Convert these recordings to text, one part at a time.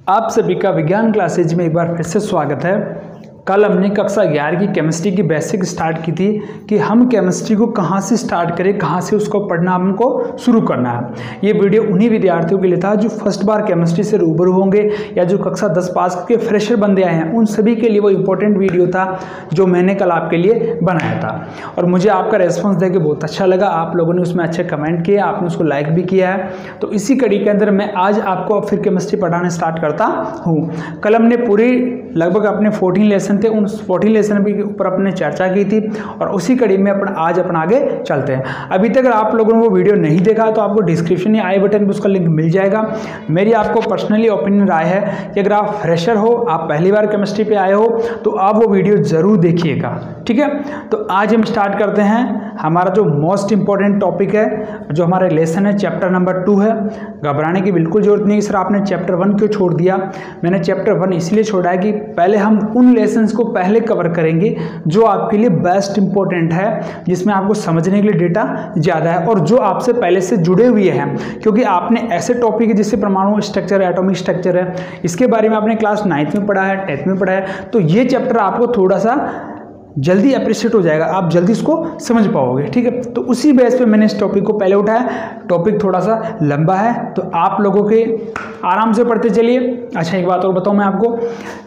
आप सभी का विज्ञान क्लासेज में एक बार फिर से स्वागत है। कल हमने कक्षा 11 की केमिस्ट्री की बेसिक स्टार्ट की थी कि हम केमिस्ट्री को कहाँ से स्टार्ट करें, कहाँ से उसको पढ़ना हमको शुरू करना है। ये वीडियो उन्हीं विद्यार्थियों के लिए था जो फर्स्ट बार केमिस्ट्री से रूबरू होंगे या जो कक्षा 10 पास के फ्रेशर बंदे आए हैं, उन सभी के लिए वो इम्पोर्टेंट वीडियो था जो मैंने कल आपके लिए बनाया था। और मुझे आपका रेस्पॉन्स देकर बहुत अच्छा लगा, आप लोगों ने उसमें अच्छे कमेंट किए, आपने उसको लाइक भी किया है। तो इसी कड़ी के अंदर मैं आज आपको फिर केमिस्ट्री पढ़ाना स्टार्ट करता हूँ। कल हमने पूरी लगभग अपने 14 लेसन थे, उन 14 लेसन के ऊपर अपने चर्चा की थी और उसी कड़ी में आज अपन आगे चलते हैं। अभी तक अगर आप लोगों ने वो वीडियो नहीं देखा तो आपको डिस्क्रिप्शन या आई बटन पर उसका लिंक मिल जाएगा। मेरी आपको पर्सनली ओपिनियन राय है कि अगर आप फ्रेशर हो, आप पहली बार केमिस्ट्री पे आए हो, तो आप वो वीडियो ज़रूर देखिएगा, ठीक है। तो आज हम स्टार्ट करते हैं। हमारा जो मोस्ट इंपॉर्टेंट टॉपिक है, जो हमारा लेसन है, चैप्टर नंबर 2 है। घबराने की बिल्कुल जरूरत नहीं है सर, आपने चैप्टर 1 क्यों छोड़ दिया। मैंने चैप्टर 1 इसलिए छोड़ा है कि पहले हम उन लेसन्स को पहले कवर करेंगे जो आपके लिए बेस्ट इंपॉर्टेंट है, जिसमें आपको समझने के लिए डेटा ज़्यादा है और जो आपसे पहले से जुड़े हुए हैं। क्योंकि आपने ऐसे टॉपिक है जैसे परमाणु स्ट्रक्चर है, एटॉमिक स्ट्रक्चर है, इसके बारे में आपने क्लास 9th में पढ़ा है, 10th में पढ़ा है, तो ये चैप्टर आपको थोड़ा सा जल्दी अप्रिशिएट हो जाएगा, आप जल्दी इसको समझ पाओगे, ठीक है। तो उसी बेस पे मैंने इस टॉपिक को पहले उठाया। टॉपिक थोड़ा सा लंबा है तो आप लोगों के आराम से पढ़ते चलिए। अच्छा, एक बात और बताऊं मैं आपको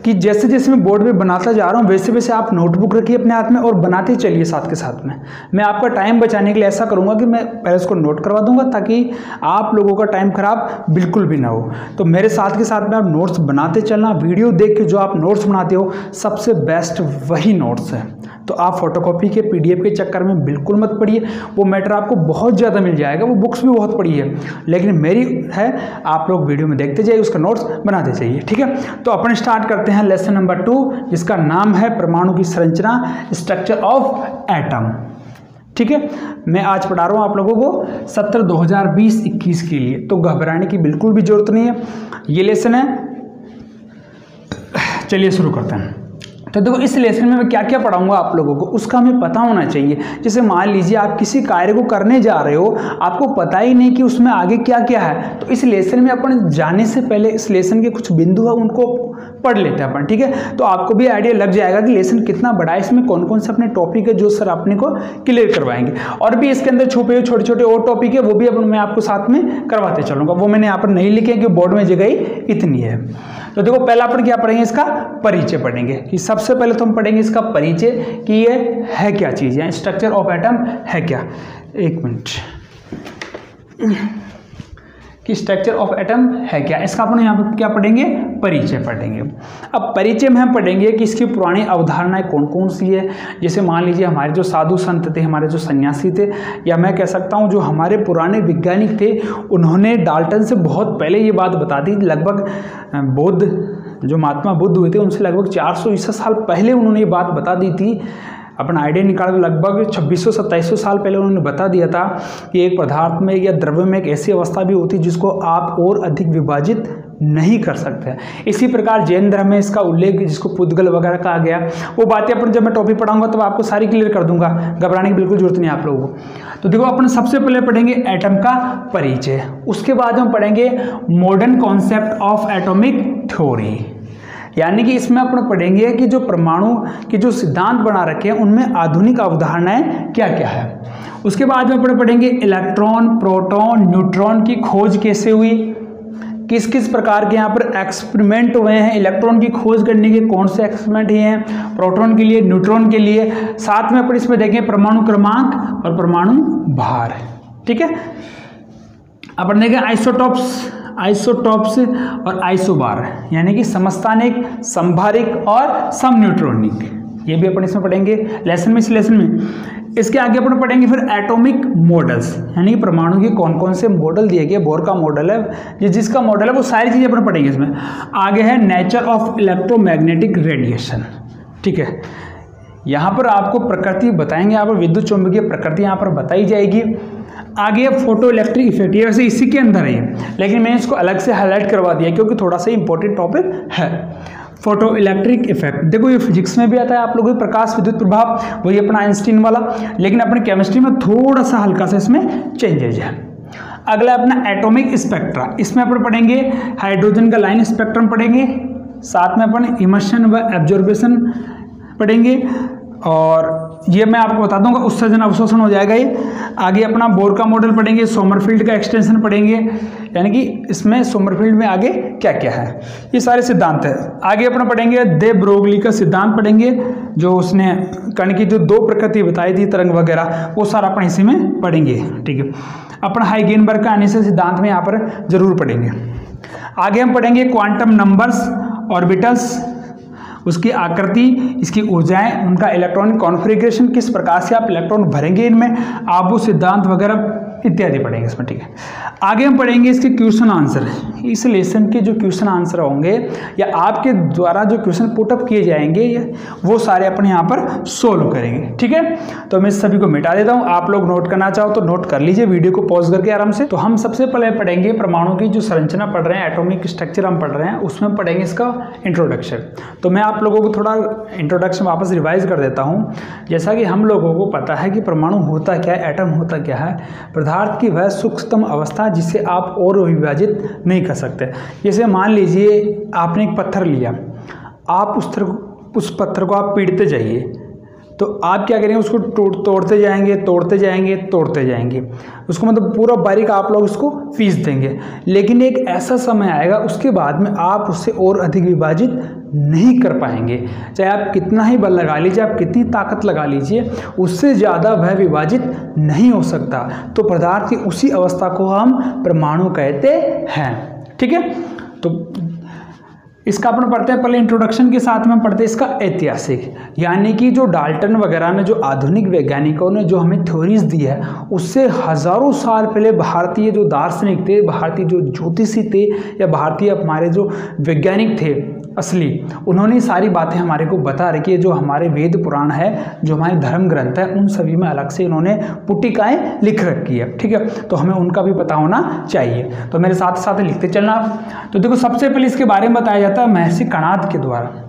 कि जैसे जैसे मैं बोर्ड पे बनाता जा रहा हूं वैसे वैसे आप नोटबुक रखिए अपने हाथ में और बनाते चलिए साथ के साथ में। मैं आपका टाइम बचाने के लिए ऐसा करूंगा कि मैं पहले इसको नोट करवा दूंगा ताकि आप लोगों का टाइम खराब बिल्कुल भी ना हो। तो मेरे साथ के साथ में आप नोट्स बनाते चलना। वीडियो देख के जो आप नोट्स बनाते हो सबसे बेस्ट वही नोट्स है। तो आप फोटोकॉपी के PDF के चक्कर में बिल्कुल मत पढ़िए, वो मैटर आपको बहुत ज़्यादा मिल जाएगा, वो बुक्स भी बहुत पढ़ी है, लेकिन मेरी है आप लोग वीडियो में देखते जाइए, उसका नोट्स बनाते जाइए, ठीक है। तो अपन स्टार्ट करते हैं लेसन नंबर 2, जिसका नाम है परमाणु की संरचना, स्ट्रक्चर ऑफ एटम, ठीक है। मैं आज पढ़ा रहा हूँ आप लोगों को सत्र 2020-21 के लिए, तो घबराने की बिल्कुल भी जरूरत नहीं है। ये लेसन है, चलिए शुरू करते हैं। तो देखो, इस लेसन में मैं क्या क्या पढ़ाऊंगा आप लोगों को उसका हमें पता होना चाहिए। जैसे मान लीजिए आप किसी कार्य को करने जा रहे हो, आपको पता ही नहीं कि उसमें आगे क्या क्या है, तो इस लेसन में अपन जाने से पहले इस लेसन के कुछ बिंदु है उनको पढ़ लेते हैं अपन, ठीक है। तो आपको भी आइडिया लग जाएगा कि लेसन कितना बड़ा है, इसमें कौन कौन से अपने टॉपिक है जो सर अपने को क्लियर करवाएंगे। और भी इसके अंदर छुपे हुए छोटे छोटे और टॉपिक है, वो भी अपन मैं आपको साथ में करवाते चलूँगा। वो मैंने यहाँ पर नहीं लिखे क्योंकि बोर्ड में जगह ही इतनी है। तो देखो, पहला अपन क्या पढ़ेंगे, इसका परिचय पढ़ेंगे। कि सबसे पहले तो हम पढ़ेंगे इसका परिचय कि ये है क्या चीज़ है, स्ट्रक्चर ऑफ एटम है क्या। एक मिनट, कि स्ट्रक्चर ऑफ एटम है क्या, इसका अपन यहाँ पर क्या पढ़ेंगे, परिचय पढ़ेंगे। अब परिचय में हम पढ़ेंगे कि इसकी पुरानी अवधारणाएं कौन कौन सी है। जैसे मान लीजिए हमारे जो साधु संत थे, हमारे जो सन्यासी थे, या मैं कह सकता हूँ जो हमारे पुराने वैज्ञानिक थे, उन्होंने डाल्टन से बहुत पहले ये बात बता दी। लगभग बौद्ध जो महात्मा बुद्ध हुए थे उनसे लगभग 400 ईसा साल पहले उन्होंने ये बात बता दी थी। अपन आइडिया निकाल के लगभग 2600-2700 साल पहले उन्होंने बता दिया था कि एक पदार्थ में या द्रव्य में एक ऐसी अवस्था भी होती है जिसको आप और अधिक विभाजित नहीं कर सकते। इसी प्रकार जैन धर्म में इसका उल्लेख, जिसको पुद्गल वगैरह कहा गया, वो बातें अपन जब मैं टॉपिक पढ़ाऊंगा तब आपको सारी क्लियर कर दूंगा, घबराने की बिल्कुल जरूरत नहीं आप लोगों को। तो देखो, अपन सबसे पहले पढ़ेंगे एटम का परिचय, उसके बाद हम पढ़ेंगे modern concept of atomic theory. यानी कि इसमें अपन पढ़ेंगे कि जो परमाणु के जो सिद्धांत बना रखे हैं उनमें आधुनिक अवधारणाएं क्या क्या है। उसके बाद में अपन पढ़ेंगे इलेक्ट्रॉन, प्रोटॉन, न्यूट्रॉन की खोज कैसे हुई, किस किस प्रकार के यहाँ पर एक्सपेरिमेंट हुए हैं। इलेक्ट्रॉन की खोज करने के कौन से एक्सपेरिमेंट हुए हैं, प्रोटॉन के लिए, न्यूट्रॉन के लिए। साथ में अपन इसमें देखें परमाणु क्रमांक और परमाणु भार, ठीक है। अपन देखें आइसोटॉप्स और आइसोबार, यानी कि समस्थानिक, संभारिक और समन्यूट्रॉनिक, ये भी अपन इसमें पढ़ेंगे लेसन में, इस लेसन में। इसके आगे अपन पढ़ेंगे फिर एटॉमिक मॉडल्स, यानी कि परमाणु के कौन कौन से मॉडल दिए गए। बोर का मॉडल है, जिसका मॉडल है वो सारी चीज़ें अपन पढ़ेंगे इसमें। आगे है नेचर ऑफ इलेक्ट्रोमैग्नेटिक रेडिएशन, ठीक है। यहाँ पर आपको प्रकृति बताएंगे, यहाँ पर विद्युत चुंबकीय प्रकृति यहाँ पर बताई जाएगी। आगे फोटो इलेक्ट्रिक इफेक्ट, ये वैसे इसी के अंदर है, लेकिन मैंने इसको अलग से हाईलाइट करवा दिया क्योंकि थोड़ा सा इंपॉर्टेंट टॉपिक है। फोटो इलेक्ट्रिक इफेक्ट, देखो ये फिजिक्स में भी आता है आप लोगों को, प्रकाश विद्युत प्रभाव, वही अपना आइंस्टीन वाला, लेकिन अपने केमिस्ट्री में थोड़ा सा हल्का सा इसमें चेंजेज है। अगला अपना एटॉमिक स्पेक्ट्रा, इसमें अपन पढ़ेंगे हाइड्रोजन का लाइन स्पेक्ट्रम पढ़ेंगे, साथ में अपन इमर्शन व एब्जॉर्बेशन पढ़ेंगे, और ये मैं आपको बता दूंगा उत्सर्जन अवशोषण हो जाएगा ये। आगे अपना बोर का मॉडल पढ़ेंगे, सोमरफील्ड का एक्सटेंशन पढ़ेंगे, यानी कि इसमें सोमरफील्ड में आगे क्या क्या है, ये सारे सिद्धांत है। आगे अपना पढ़ेंगे दे ब्रोगली का सिद्धांत पढ़ेंगे, जो उसने कण की जो दो प्रकृति बताई थी तरंग वगैरह, वो सारा अपन इसी में पढ़ेंगे, ठीक है। अपना हाइगेनबर्ग का अनिश्चित सिद्धांत में यहाँ पर जरूर पढ़ेंगे। आगे हम पढ़ेंगे क्वांटम नंबर्स, ऑर्बिटल्स, उसकी आकृति, इसकी ऊर्जाएं, उनका इलेक्ट्रॉनिक कॉन्फ़िगरेशन, किस प्रकार से आप इलेक्ट्रॉन भरेंगे इनमें, आबू सिद्धांत वगैरह इत्यादि पढ़ेंगे इसमें, ठीक है। आगे हम पढ़ेंगे इसके क्वेश्चन आंसर। इस लेसन के जो क्वेश्चन आंसर होंगे या आपके द्वारा जो क्वेश्चन पुटअप किए जाएंगे वो सारे अपने यहाँ पर सोल्व करेंगे, ठीक है। तो मैं सभी को मिटा देता हूँ, आप लोग नोट करना चाहो तो नोट कर लीजिए वीडियो को पॉज करके आराम से। तो हम सबसे पहले पढ़ेंगे परमाणु की जो संरचना पढ़ रहे हैं, एटॉमिक स्ट्रक्चर हम पढ़ रहे हैं, उसमें पढ़ेंगे इसका इंट्रोडक्शन। तो मैं आप लोगों को थोड़ा इंट्रोडक्शन वापस रिवाइज कर देता हूँ। जैसा कि हम लोगों को पता है कि परमाणु होता क्या है, एटम होता क्या है, पदार्थ की वह सूक्ष्मतम अवस्था जिसे आप और विभाजित नहीं कर सकते। जैसे मान लीजिए आपने एक पत्थर लिया, आप उस पत्थर को आप पीटते जाइए, तो आप क्या करेंगे, उसको तोड़ते जाएंगे, तोड़ते जाएंगे, तोड़ते जाएंगे, उसको मतलब पूरा बारीक आप लोग उसको पीस देंगे। लेकिन एक ऐसा समय आएगा उसके बाद में आप उससे और अधिक विभाजित नहीं कर पाएंगे, चाहे आप कितना ही बल लगा लीजिए, आप कितनी ताकत लगा लीजिए, उससे ज़्यादा वह विभाजित नहीं हो सकता। तो पदार्थ की उसी अवस्था को हम परमाणु कहते हैं, ठीक है। तो इसका अपन पढ़ते हैं, पहले इंट्रोडक्शन के साथ में पढ़ते हैं इसका ऐतिहासिक, यानी कि जो डाल्टन वगैरह ने, जो आधुनिक वैज्ञानिकों ने जो हमें थ्योरीज दी है, उससे हजारों साल पहले भारतीय जो दार्शनिक थे, भारतीय जो ज्योतिषी थे, या भारतीय हमारे जो वैज्ञानिक थे असली, उन्होंने सारी बातें हमारे को बता रखी है। जो हमारे वेद पुराण है, जो हमारे धर्म ग्रंथ है, उन सभी में अलग से इन्होंने पुटिकाएँ लिख रखी है, ठीक है। तो हमें उनका भी पता होना चाहिए, तो मेरे साथ साथ लिखते चलना। तो देखो सबसे पहले इसके बारे में बताया जाता है महर्षि कणाद के द्वारा।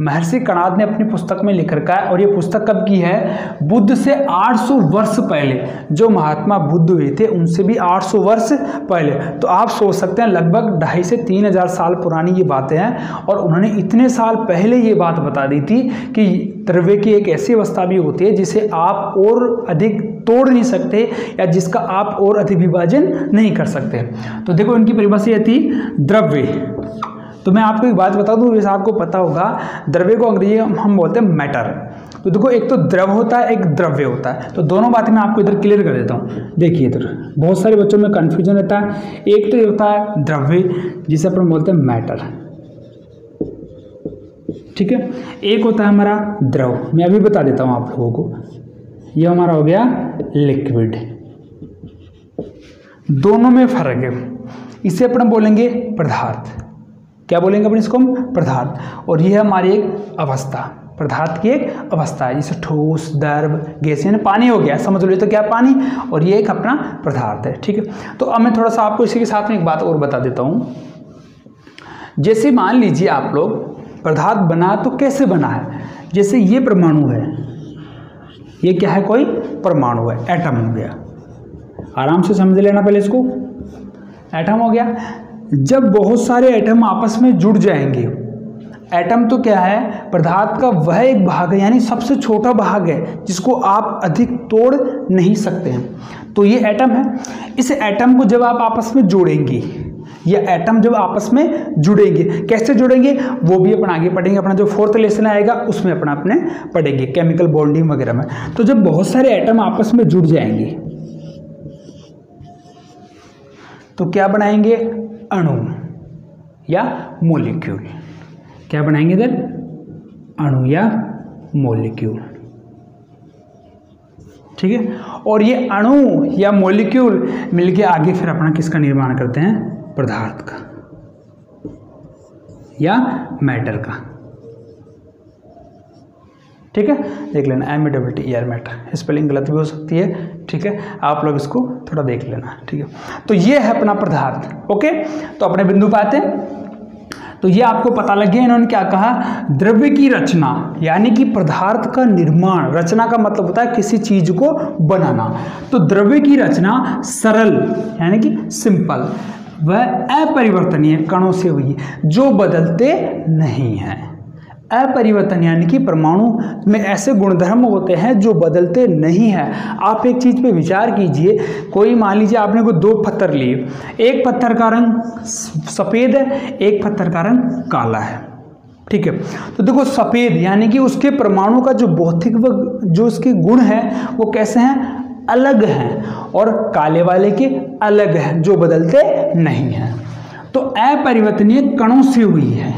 महर्षि कणाद ने अपनी पुस्तक में लिख रखा है, और ये पुस्तक कब की है, बुद्ध से 800 वर्ष पहले, जो महात्मा बुद्ध हुए थे उनसे भी 800 वर्ष पहले। तो आप सोच सकते हैं लगभग 2500 से 3000 साल पुरानी ये बातें हैं, और उन्होंने इतने साल पहले ये बात बता दी थी कि द्रव्य की एक ऐसी अवस्था भी होती है जिसे आप और अधिक तोड़ नहीं सकते, या जिसका आप और अधिक विभाजन नहीं कर सकते। तो देखो इनकी परिभाषा ये थी द्रव्य। तो मैं आपको एक बात बता दूं, जैसे आपको पता होगा द्रव्य को अंग्रेजी हम बोलते हैं मैटर। तो देखो एक तो द्रव होता है, एक द्रव्य होता है। तो दोनों बातें मैं आपको इधर क्लियर कर देता हूँ। देखिए इधर बहुत सारे बच्चों में कन्फ्यूजन रहता है। एक तो ये होता है द्रव्य, जिसे अपन बोलते हैं मैटर, ठीक है। एक होता है हमारा द्रव, मैं अभी बता देता हूँ आप लोगों को। ये हमारा हो गया लिक्विड। दोनों में फर्क है। इसे अपन बोलेंगे पदार्थ। क्या बोलेंगे अपन इसको, हम पदार्थ। और ये है हमारी एक अवस्था, पदार्थ की एक अवस्था है, जैसे ठोस, द्रव, गैस, यानी पानी हो गया, समझ लो तो क्या पानी, और ये एक अपना पदार्थ है, ठीक है। तो अब मैं थोड़ा सा आपको इसी के साथ में एक बात और बता देता हूँ। जैसे मान लीजिए आप लोग पदार्थ बना तो कैसे बना है, जैसे ये परमाणु है, ये क्या है, कोई परमाणु है, एटम हो गया। आराम से समझ लेना पहले इसको, एटम हो गया। जब बहुत सारे एटम आपस में जुड़ जाएंगे, एटम तो क्या है, पदार्थ का वह एक भाग है, यानी सबसे छोटा भाग है जिसको आप अधिक तोड़ नहीं सकते हैं। तो ये एटम है। इस एटम को जब आप आपस में जोड़ेंगे, या एटम जब आपस में जुड़ेंगे, कैसे जुड़ेंगे वो भी अपन आगे पढ़ेंगे। अपना जो 4th लेसन आएगा उसमें अपने पढ़ेंगे केमिकल बॉन्डिंग वगैरह में। तो जब बहुत सारे एटम आपस में जुड़ जाएंगे तो क्या बनाएंगे, अणु या मॉलिक्यूल। क्या बनाएंगे इधर, अणु या मॉलिक्यूल, ठीक है। और ये अणु या मॉलिक्यूल मिलके आगे फिर अपना किसका निर्माण करते हैं, पदार्थ का या मैटर का, ठीक है। देख लेना METTER मैटर, स्पेलिंग गलत भी हो सकती है, ठीक है। आप लोग इसको थोड़ा देख लेना, ठीक है। तो ये है अपना पदार्थ, ओके। तो अपने बिंदु पे आते हैं। तो ये आपको पता लग गया इन्होंने क्या कहा, द्रव्य की रचना यानी कि पदार्थ का निर्माण, रचना का मतलब होता है किसी चीज को बनाना, तो द्रव्य की रचना सरल यानी कि सिंपल वह अपरिवर्तनीय कणों से हुई जो बदलते नहीं हैं। अपरिवर्तन यानी कि परमाणु में ऐसे गुणधर्म होते हैं जो बदलते नहीं हैं। आप एक चीज पे विचार कीजिए, कोई मान लीजिए आपने को दो पत्थर लिए, एक पत्थर का रंग सफेद है, एक पत्थर का रंग काला है, ठीक है। तो देखो सफेद यानी कि उसके परमाणु का जो भौतिक जो उसके गुण है वो कैसे हैं, अलग हैं, और काले वाले के अलग हैं जो बदलते नहीं हैं। तो अपरिवर्तनीय कणों से हुई है,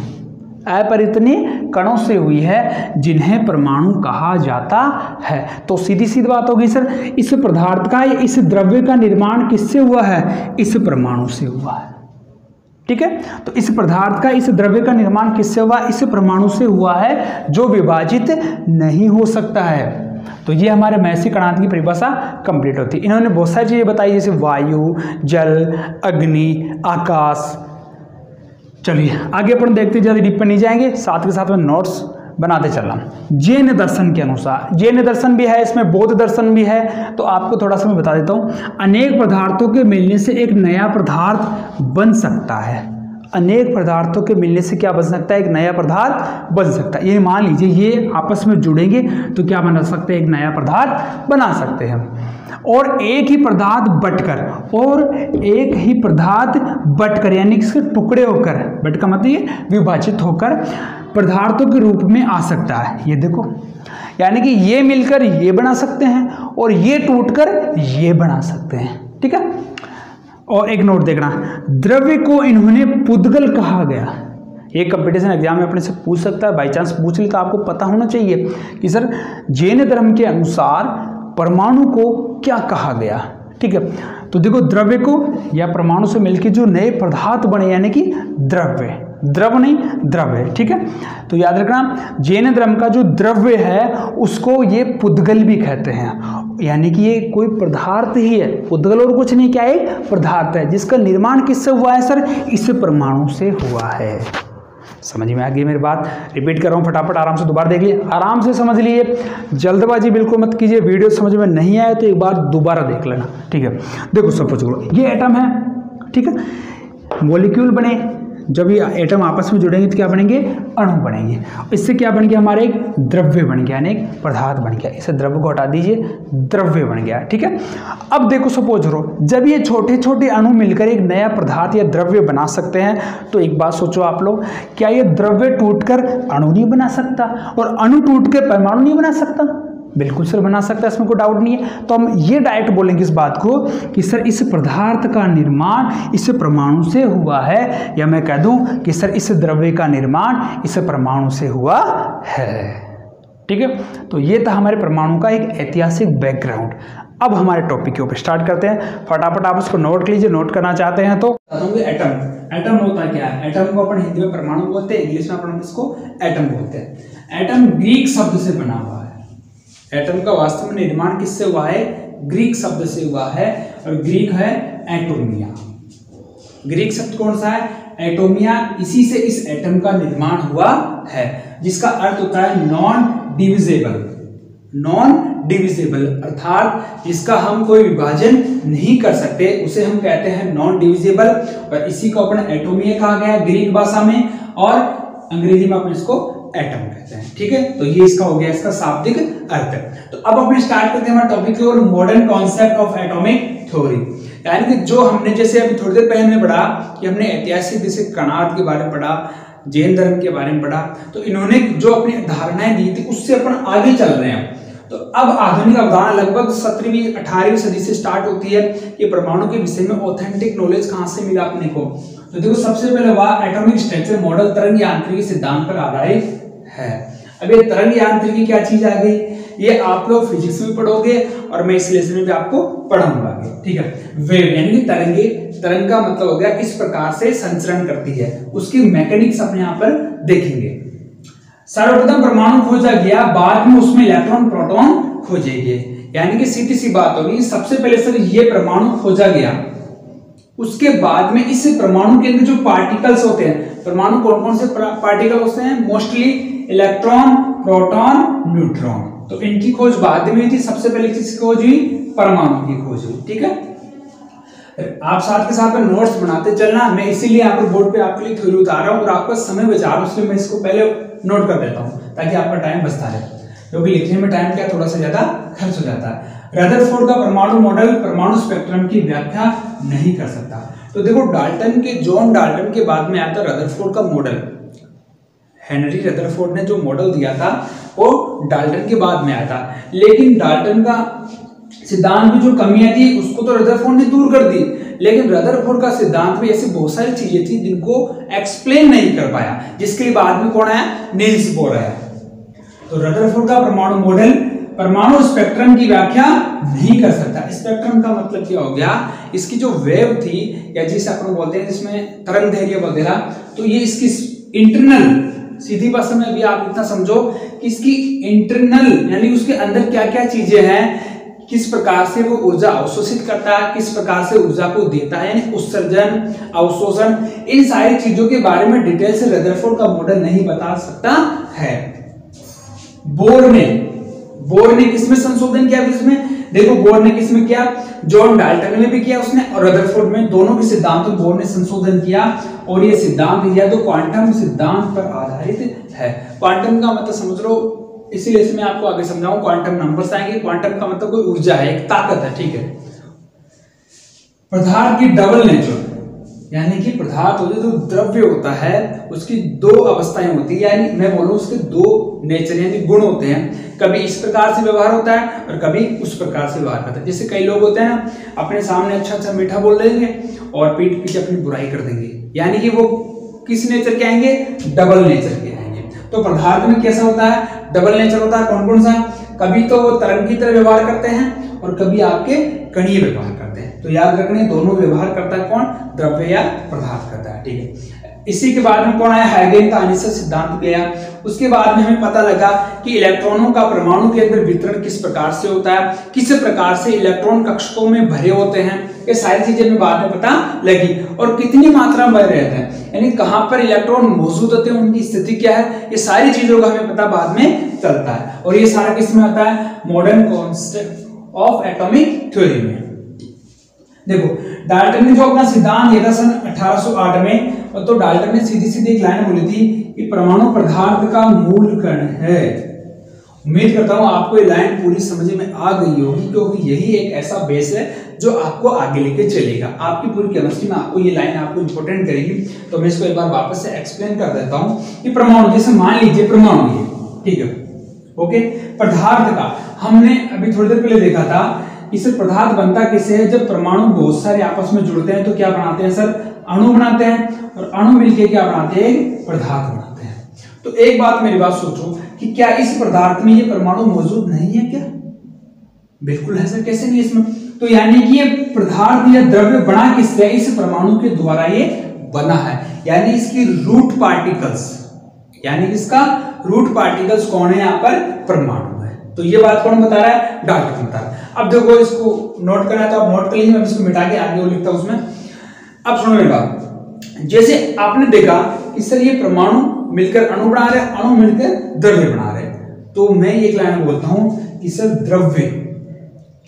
अपरिवर्तनीय कणों से हुई है जिन्हें परमाणु कहा जाता है। तो सीधी सीधी बात होगी सर, इस पदार्थ का इस द्रव्य का निर्माण किससे हुआ है, इस परमाणु से हुआ है, ठीक है। तो इस पदार्थ का इस द्रव्य का निर्माण किससे हुआ, इस परमाणु से हुआ है जो विभाजित नहीं हो सकता है। तो ये हमारे महर्षि कणाद की परिभाषा कंप्लीट होती है। इन्होंने बहुत सारी चीजें बताई जैसे वायु, जल, अग्नि, आकाश। चलिए आगे अपन देखते, ज़्यादा डीप पर नहीं जाएंगे, साथ के साथ में नोट्स बनाते चलना। जैन दर्शन के अनुसार, जैन दर्शन भी है इसमें, बौद्ध दर्शन भी है, तो आपको थोड़ा सा मैं बता देता हूँ। अनेक पदार्थों के मिलने से एक नया पदार्थ बन सकता है। अनेक पदार्थों के मिलने से क्या बन सकता है, एक नया पदार्थ बन सकता है। ये मान लीजिए ये आपस में जुड़ेंगे तो क्या बना सकते हैं, एक नया पदार्थ बना सकते हैं। और एक ही पदार्थ बटकर यानी इसके टुकड़े होकर, बट का मतलब ये विभाजित होकर पदार्थों के रूप में आ सकता है। ये देखो, यानी कि ये मिलकर ये बना सकते हैं और ये टूटकर ये बना सकते हैं, ठीक है। और एक नोट देखना, द्रव्य को इन्होंने पुद्गल कहा गया। ये कंपटीशन एग्जाम में अपने से पूछ सकता है, बाई चांस पूछ ले तो आपको पता होना चाहिए कि सर जैन धर्म के अनुसार परमाणु को क्या कहा गया, ठीक है। तो देखो द्रव्य को या परमाणु से मिलकर जो नए पदार्थ बने यानी कि द्रव्य, द्रव नहीं द्रव्य, ठीक है। तो याद रखना जैन धर्म का जो द्रव्य है उसको ये पुद्गल भी कहते हैं, यानी कि ये कोई पदार्थ ही है, पुद्गल और कुछ नहीं, क्या एक पदार्थ है जिसका निर्माण किससे हुआ है सर, इस परमाणु से हुआ है। समझ में आ गई मेरी बात, रिपीट कर रहा हूँ, फटाफट आराम से दोबारा देख लिए, आराम से समझ लिए, जल्दबाजी बिल्कुल मत कीजिए। वीडियो समझ में नहीं आए तो एक बार दोबारा देख लेना, ठीक है। देखो सपोज करो ये एटम है, ठीक है, मॉलिक्यूल बने, जब ये एटम आपस में जुड़ेंगे तो क्या बनेंगे, अणु बनेंगे। इससे क्या बन गया, हमारे एक द्रव्य बन गया यानी एक पदार्थ बन गया। इसे द्रव्य को हटा दीजिए, द्रव्य बन गया, ठीक है। अब देखो सपोज करो जब ये छोटे छोटे अणु मिलकर एक नया पदार्थ या द्रव्य बना सकते हैं, तो एक बात सोचो आप लोग, क्या ये द्रव्य टूटकर अणु नहीं बना सकता और अणु टूटकर परमाणु नहीं बना सकता? बिल्कुल सर बना सकता है, इसमें कोई डाउट नहीं है। तो हम ये डायरेक्ट बोलेंगे इस बात को कि सर इस पदार्थ का निर्माण इस परमाणु से हुआ है, या मैं कह दूं कि सर इस द्रव्य का निर्माण इस परमाणु से हुआ है, ठीक है। तो ये था हमारे परमाणु का एक ऐतिहासिक बैकग्राउंड। अब हमारे टॉपिक के ऊपर स्टार्ट करते हैं, फटाफट आप उसको नोट लीजिए, नोट करना चाहते हैं तो एटम। एटम होता क्या है, एटम को अपन हिंदी में परमाणु बोलते हैं, इंग्लिश में अपन इसको एटम बोलते हैं। एटम ग्रीक शब्द से बना हुआ है। एटम का वास्तव में निर्माण किससे हुआ है, ग्रीक शब्द से हुआ है, और ग्रीक है एटोमिया। ग्रीक शब्द कौन सा है, एटोमिया, इसी से इस एटम का निर्माण हुआ है, जिसका अर्थ होता है नॉन डिविजिबल। नॉन डिविजिबल अर्थात जिसका हम कोई विभाजन नहीं कर सकते उसे हम कहते हैं नॉन डिविजिबल, और इसी को अपन एटोमिया कहा गया ग्रीक भाषा में, और अंग्रेजी में अपन इसको एटम कहते हैं, ठीक है। तो ये इसका हो गया, इसका शाब्दिक अर्थ है। तो अब अपने स्टार्ट करते हैं हमारे टॉपिक की ओर, modern concept of atomic theory. यानी कि जो हमने जैसे अभी थोड़ी देर पहले हमने पढ़ा कि हमने ऐतिहासिक जैसे कणाद के बारे में पढ़ा, जैन धर्म के बारे में पढ़ा, तो इन्होंने जो अपनी धारणाएं दी थी उससे अपन आगे चल रहे हैं। तो अब आधुनिक अवधारणा लगभग 17वीं 18वीं सदी से स्टार्ट होती है कि परमाणु के विषय में ऑथेंटिक नॉलेज कहां से मिला अपने को। तो देखो सबसे पहले वह एटॉमिक स्ट्रक्चर मॉडल तरंग यांत्रिकी सिद्धांत पर आधारित है। अब ये तरंग यांत्रिकी क्या चीज आ गई, ये आप लोग फिजिक्स में पढ़ोगे और मैं इस लेसन में भी आपको पढ़ाऊंगा, ठीक है। वेव यानी कि तरंगे, तरंग का मतलब हो गया किस प्रकार से संचरण करती है, उसकी मैकेनिक्स अपने यहाँ पर देखेंगे। सर्वप्रथम परमाणु खोजा गया, बाद में उसमें इलेक्ट्रॉन प्रोटॉन खोजे गए। यानी कि सीधी सी बात होगी, सबसे पहले सर ये परमाणु खोजा गया, उसके बाद में इस परमाणु के अंदर जो पार्टिकल्स होते हैं, परमाणु कौन कौन से पार्टिकल होते हैं, मोस्टली इलेक्ट्रॉन, प्रोटॉन, न्यूट्रॉन। तो इनकी खोज बाद में हुई थी, सबसे पहले किसकी खोज हुई, परमाणु की खोज हुई। ठीक है, आप साथ के साथ में नोट्स बनाते चलना, मैं इसीलिए यहाँ पर बोर्ड पे आपके लिए थ्योरी उतार रहा हूँ और आपका समय बचा रहा हूँ, इसलिए मैं इसको पहले नोट कर देता हूँ ताकि आपका टाइम बचता रहे, क्योंकि लिखने में टाइम क्या थोड़ा सा ज्यादा खर्च हो जाता है। रदरफोर्ड का परमाणु मॉडल परमाणु स्पेक्ट्रम की व्याख्या नहीं कर सकता। तो देखो डाल्टन के, जॉन डाल्टन के बाद में आया था रदरफोर्ड का मॉडल। हेनरी रदरफोर्ड ने जो मॉडल दिया था वो डाल्टन के बाद में आया था, लेकिन डाल्टन का सिद्धांत में जो कमियां थी उसको तो रदरफोर्ड ने दूर कर दी, लेकिन रदरफोर्ड का सिद्धांत में ऐसी बहुत सारी चीजें थी जिनको एक्सप्लेन नहीं कर पाया, जिसके लिए बाद में कौन आया, नील्स बोर आया। तो रदरफोर्ड का परमाणु मॉडल परमाणु स्पेक्ट्रम की व्याख्या नहीं कर सकता। स्पेक्ट्रम का मतलब क्या हो गया, इसकी जो वेव थी या जिसे अपन बोलते हैं जिसमें तरंग दैर्ध्य वगैरह, तो ये इसकी इंटरनल, सीधी भाषा में अभी आप इतना समझो कि इसकी इंटरनल यानी उसके अंदर क्या क्या चीजें हैं, किस प्रकार से वो ऊर्जा अवशोषित करता है, किस प्रकार से ऊर्जा को देता है, यानी उत्सर्जन, अवशोषण, इन सारी चीजों के बारे में डिटेल से रदरफोर्ड का मॉडल नहीं बता सकता है। बोर ने किसमें संशोधन किया, किसमें, देखो बोर ने किसमें किया, जॉन डाल्टन ने भी किया उसने, और रदरफोर्ड में, दोनों के सिद्धांतों बोर ने संशोधन किया। और ये सिद्धांत या तो क्वांटम सिद्धांत पर आधारित है। क्वांटम का मतलब समझ लो, इसीलिए इसमें आपको आगे समझाऊं, क्वांटम नंबर्स आएंगे। क्वांटम का मतलब कोई ऊर्जा है, एक ताकत है। ठीक है, पदार्थ की डबल नेचर, यानी कि पदार्थ जो द्रव्य होता है उसकी दो अवस्थाएं होती है, यानी मैं बोलूं उसके दो नेचर यानी गुण होते हैं। कभी इस प्रकार से व्यवहार होता है और कभी उस प्रकार से व्यवहार करता है। जैसे कई लोग होते हैं ना, अपने सामने अच्छा अच्छा मीठा बोल देंगे और पीठ पीछे अपनी बुराई कर देंगे, यानी कि वो किस नेचर के आएंगे, डबल नेचर के आएंगे। तो पदार्थ में कैसा होता है, डबल नेचर होता है। कौन कौन सा, कभी तो वो तरंग की तरह व्यवहार करते हैं और कभी आपके कणीय व्यवहार करते हैं। तो याद रखने, दोनों व्यवहार करता है कौन, द्रव्य या पदार्थ करता है। ठीक है, इसी के बाद में कौन आया, हाइगेन का अनिश्चित सिद्धांत गया। उसके बाद में हमें पता लगा कि इलेक्ट्रॉनों का परमाणु के अंदर वितरण किस प्रकार से होता है, किस प्रकार से इलेक्ट्रॉन कक्षकों में भरे होते हैं, ये सारी चीजें हमें बाद में पता लगी। और कितनी मात्रा में भरे रहते हैं, यानी कहां पर इलेक्ट्रॉन मौजूद होते हैं, उनकी स्थिति क्या है, ये सारी चीजों का हमें पता बाद में चलता है। और ये सारा किसमें आता है, modern concept of atomic theory में। देखो डाल्टन ने जो अपना सिद्धांत दिया था सन 1808 में, तो डाल्टन ने सीधी सीधी एक लाइन बोली थी कि परमाणु पदार्थ का मूल कण है। उम्मीद करता हूं आपको ये लाइन पूरी समझ में आ गई होगी, क्योंकि यही एक ऐसा बेस है जो आपको आगे लेके चलेगा। आपकी पूरी केमिस्ट्री में आपको ये लाइन आपको इंपॉर्टेंट करेगी। तो मैं इसको एक बार वापस से एक्सप्लेन कर देता हूं कि परमाणु, जैसे मान लीजिए परमाणु ये, ठीक है, ओके, पदार्थ का हमने अभी थोड़ी देर पहले देखा था, इस पदार्थ बनता किससे है, जब परमाणु बहुत सारे आपस में जुड़ते हैं तो क्या बनाते हैं सर, अणु बनाते हैं, और अणु मिलके क्या बनाते हैं, पदार्थ बनाते हैं। तो एक बात मेरी बात सोचो कि क्या इस पदार्थ में ये परमाणु मौजूद नहीं है क्या, बिल्कुल है सर, कैसे नहीं इसमें, तो यानी कि ये पदार्थ या द्रव्य बना किससे, इस परमाणु के द्वारा ये बना है, यानी इसकी रूट पार्टिकल्स, यानी इसका रूट पार्टिकल्स कौन है, यहाँ पर परमाणु है। तो ये बात कौन बता रहा है, डाल्टन बता रहा है। अब देखो इसको नोट करना है तो आप नोट कर लीजिए, मैं इसको मिटा के आगे वो लिखता हूं उसमें। अब सुनो मेरी बात, जैसे आपने देखा कि सर ये परमाणु मिलकर अणु बना रहे, अणु मिलकर द्रव्य बना रहे, तो मैं एक लाइन बोलता हूं कि सर द्रव्य,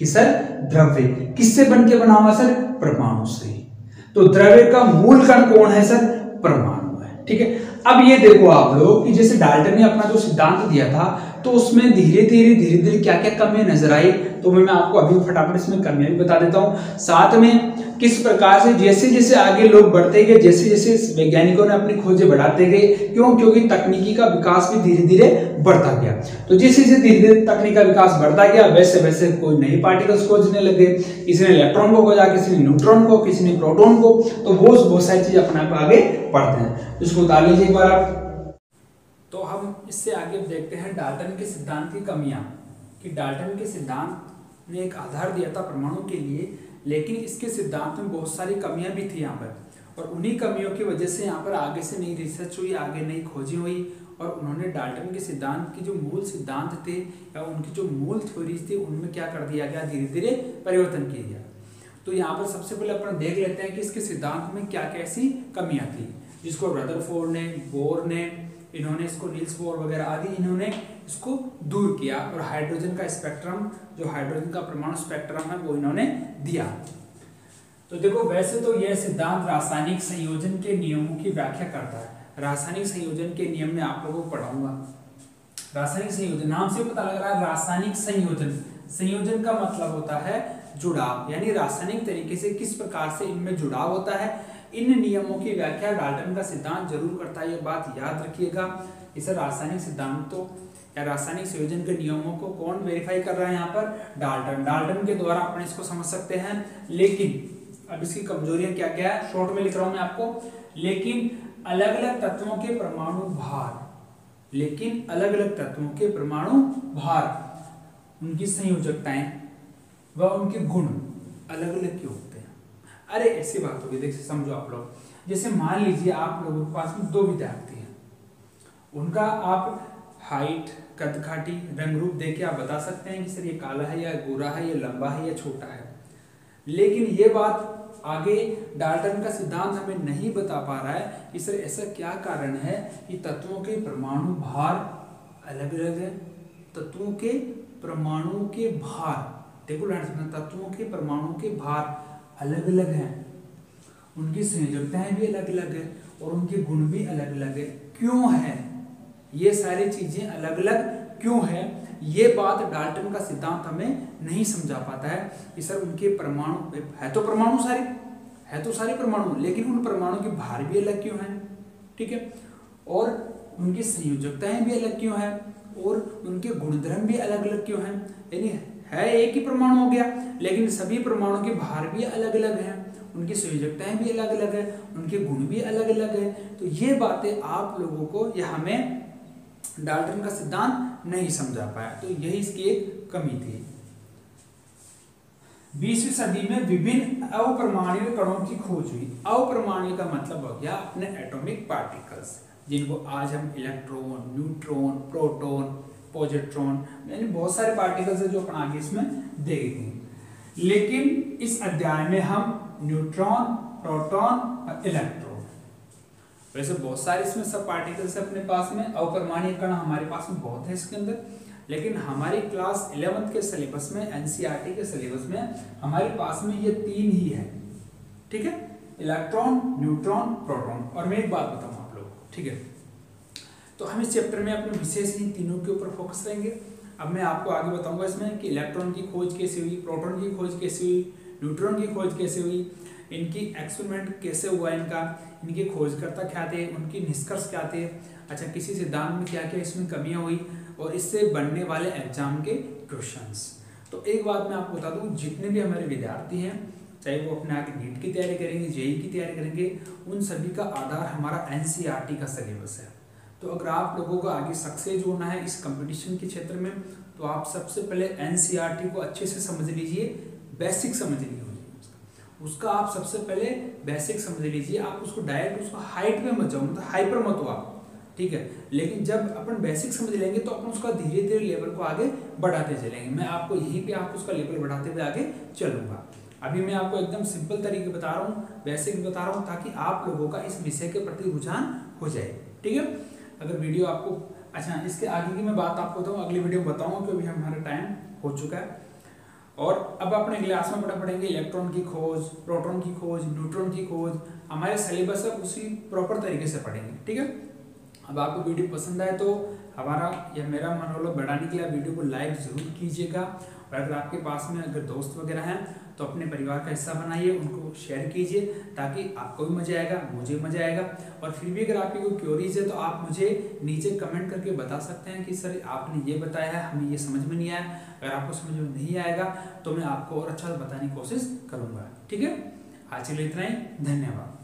कि सर द्रव्य किससे बनके बना हुआ सर, परमाणु से। तो द्रव्य का मूल कण कौन है सर, परमाणु है। ठीक है, अब ये देखो आप लोग कि जैसे डाल्टन ने अपना जो सिद्धांत दिया था तो उसमें धीरे धीरे क्या क्या कमियां नजर आई, तो मैं आपको अभी फटाफट इसमें कमियां भी बता देता हूं, साथ में किस प्रकार से जैसे जैसे आगे लोग बढ़ते गए, जैसे जैसे वैज्ञानिकों ने अपनी खोजें बढ़ाते गए, क्यों, क्योंकि तकनीकी का विकास भी धीरे धीरे बढ़ता गया। तो जैसे जैसे धीरे धीरे तकनीक का विकास बढ़ता गया, वैसे वैसे कोई नई पार्टिकल्स खोजने लगे, किसी ने इलेक्ट्रॉन को खोजा, किसी ने न्यूट्रॉन को, किसी ने प्रोटॉन को, तो वो बहुत सारी चीजें अपने आप आगे बढ़ते हैं। इसको उतार लीजिए एक बार आप। तो हम इससे आगे देखते हैं डाल्टन के सिद्धांत की कमियां, कि डाल्टन के सिद्धांत ने एक आधार दिया था परमाणु के लिए, लेकिन इसके सिद्धांत में बहुत सारी कमियां भी थी यहाँ पर, और उन्हीं कमियों की वजह से यहाँ पर आगे से नई रिसर्च हुई, आगे नई खोजें हुई, और उन्होंने डाल्टन के सिद्धांत की जो मूल सिद्धांत थे या उनकी जो मूल थ्योरीज थी उनमें क्या कर दिया गया, धीरे धीरे परिवर्तन किया गया। तो यहाँ पर सबसे पहले अपन देख लेते हैं कि इसके सिद्धांत में क्या क्या ऐसी कमियां थी, जिसको रदरफोर्ड ने, बोर ने, इन्होंने इसको नील्स बोर वगैरह आदि इन्होंने इसको दूर किया, और हाइड्रोजन का स्पेक्ट्रम, जो हाइड्रोजन का परमाणु स्पेक्ट्रम है, वो इन्होंने दिया। तो देखो वैसे तो यह सिद्धांत रासायनिक संयोजन के नियमों की व्याख्या करता है। रासायनिक संयोजन के नियम में आप लोगों को पढ़ाऊंगा। रासायनिक संयोजन नाम से पता लग रहा है, रासायनिक संयोजन, संयोजन का मतलब होता है जुड़ाव, यानी रासायनिक तरीके से किस प्रकार से इनमें जुड़ाव होता है। इन नियमों की व्याख्या डाल्टन का सिद्धांत जरूर करता है, ये बात याद रखिएगा। इसे रासायनिक सिद्धांतों या रासायनिक संयोजन के नियमों को कौन वेरीफाई कर रहा है यहाँ पर, डाल्टन। डाल्टन के द्वारा अपन इसको समझ सकते हैं। लेकिन अब इसकी कमजोरियां क्या क्या है, शॉर्ट में लिख रहा हूं मैं आपको। लेकिन अलग अलग तत्वों के परमाणु भार, लेकिन अलग अलग तत्वों के परमाणु भार, उनकी संयोजकताएं व उनके गुण अलग अलग क्यों होते हैं। अरे ऐसी बात होगी, देखिए समझो आप लोग, जैसे मान लीजिए आप लोगों के पास में दो विद्यार्थी हैं, उनका आप हाइट, कदकाठी, रंग रूप देख के आप बता सकते हैं कि सर ये काला है या गोरा है, ये लंबा है या छोटा है। लेकिन ये बात आगे डाल्टन का सिद्धांत हमें नहीं बता पा रहा है कि सर ऐसा क्या कारण है कि तत्वों के परमाणु भार अलग अलग है। तत्वों के परमाणु के भार, देखो तत्वों के परमाणु के भार अलग अलग हैं, उनकी संयोजकताएं भी अलग अलग है और उनके गुण भी अलग अलग है। क्यों है ये सारी चीजें अलग अलग क्यों है, ये बात डाल्टन का सिद्धांत हमें नहीं समझा पाता है कि सर उनके परमाणु है तो परमाणु सारे है तो सारे परमाणु, लेकिन उन परमाणु के भार भी अलग क्यों हैं, ठीक है, और उनकी संयोजकताएं भी अलग क्यों हैं, और उनके गुणधर्म भी अलग अलग क्यों हैं। यानी है एक ही परमाणु हो गया, लेकिन सभी परमाणु के भार भी अलग अलग हैं, उनकी संयोजकताएं भी अलग अलग है, उनके गुण भी अलग अलग है। तो ये बातें आप लोगों को या हमें डाल्टन का सिद्धांत नहीं समझा पाया, तो यही इसकी एक कमी थी। 20वीं सदी में विभिन्न अवपरमाणु कणों की खोज हुई। अवपरमाणु का मतलब हो गया अपने एटॉमिक पार्टिकल्स, जिनको आज हम इलेक्ट्रॉन, न्यूट्रॉन, प्रोटॉन, पॉजिट्रॉन, यानी बहुत सारे पार्टिकल्स है जो अपन आगे इसमें देखेंगे। लेकिन इस अध्याय में हम न्यूट्रॉन, प्रोटॉन और इलेक्ट्रॉन, वैसे बहुत सारे इसमें सब पार्टिकल्स है अपने पास में, अवपरमाणु कण हमारे पास में बहुत है इसके अंदर। लेकिन हमारी क्लास 11th के सिलेबस में, एनसीईआरटी के सिलेबस में हमारे पास में ये तीन ही है, ठीक है, इलेक्ट्रॉन, न्यूट्रॉन, प्रोटॉन। और मैं एक बात बताऊं आप लोगों को, ठीक है, तो हम इस चैप्टर में अपने विशेष इन तीनों के ऊपर फोकस करेंगे। अब मैं आपको आगे बताऊंगा इसमें कि इलेक्ट्रॉन की खोज कैसे हुई, प्रोटॉन की खोज कैसे हुई, न्यूट्रॉन की खोज कैसे हुई, इनकी एक्सपेरिमेंट कैसे हुआ, इनके खोजकर्ता क्या थे, उनकी निष्कर्ष क्या थे, अच्छा किसी सिद्धांत में क्या क्या इसमें कमियां हुई, और इससे बनने वाले एग्जाम के क्वेश्चंस। तो एक बात मैं आपको बता दूं, जितने भी हमारे विद्यार्थी हैं, चाहे वो अपने आगे नीट की तैयारी करेंगे, जेईई की तैयारी करेंगे, उन सभी का आधार हमारा एनसीईआरटी का सिलेबस है। तो अगर आप लोगों को आगे सक्सेस होना है इस कंपटीशन के क्षेत्र में, तो आप सबसे पहले एनसीईआरटी को अच्छे से समझ लीजिए, बेसिक समझ लीजिए उसका आप सबसे पहले बेसिक समझ लीजिए। आप उसको डायरेक्ट उसको हाइट पे मत जाओ, मतलब हाइपर मत हो आप, ठीक है। लेकिन जब अपन बेसिक समझ लेंगे तो अपन उसका धीरे धीरे लेवल को आगे बढ़ाते चलेंगे। मैं आपको यहीं पे आप उसका लेवल बढ़ाते हुए आगे चलूंगा। अभी मैं आपको एकदम सिंपल तरीके बता रहा हूँ, बेसिक बता रहा हूँ, ताकि आप लोगों का इस विषय के प्रति रुझान हो जाए, ठीक है। अगर वीडियो आपको अच्छा, इसके आगे की मैं बात आपको बताऊँ अगली वीडियो में बताऊँगा, क्योंकि हमारा टाइम हो चुका है। और अब अपने क्लास में पढ़ेंगे इलेक्ट्रॉन की खोज, प्रोटॉन की खोज, न्यूट्रॉन की खोज, हमारे सिलेबस है उसी प्रॉपर तरीके से पढ़ेंगे, ठीक है। अब आपको वीडियो पसंद आए तो हमारा या मेरा मनोबल बढ़ाने के लिए वीडियो को लाइक जरूर कीजिएगा। और अगर आपके पास में अगर दोस्त वगैरह हैं तो अपने परिवार का हिस्सा बनाइए, उनको शेयर कीजिए, ताकि आपको भी मजा आएगा, मुझे मजा आएगा। और फिर भी अगर आपकी कोई क्वेरीज है तो आप मुझे नीचे कमेंट करके बता सकते हैं कि सर आपने ये बताया है, हमें ये समझ में नहीं आया। अगर आपको समझ में नहीं आएगा तो मैं आपको और अच्छा बताने की कोशिश करूँगा, ठीक है। आज के लिए इतना ही, धन्यवाद।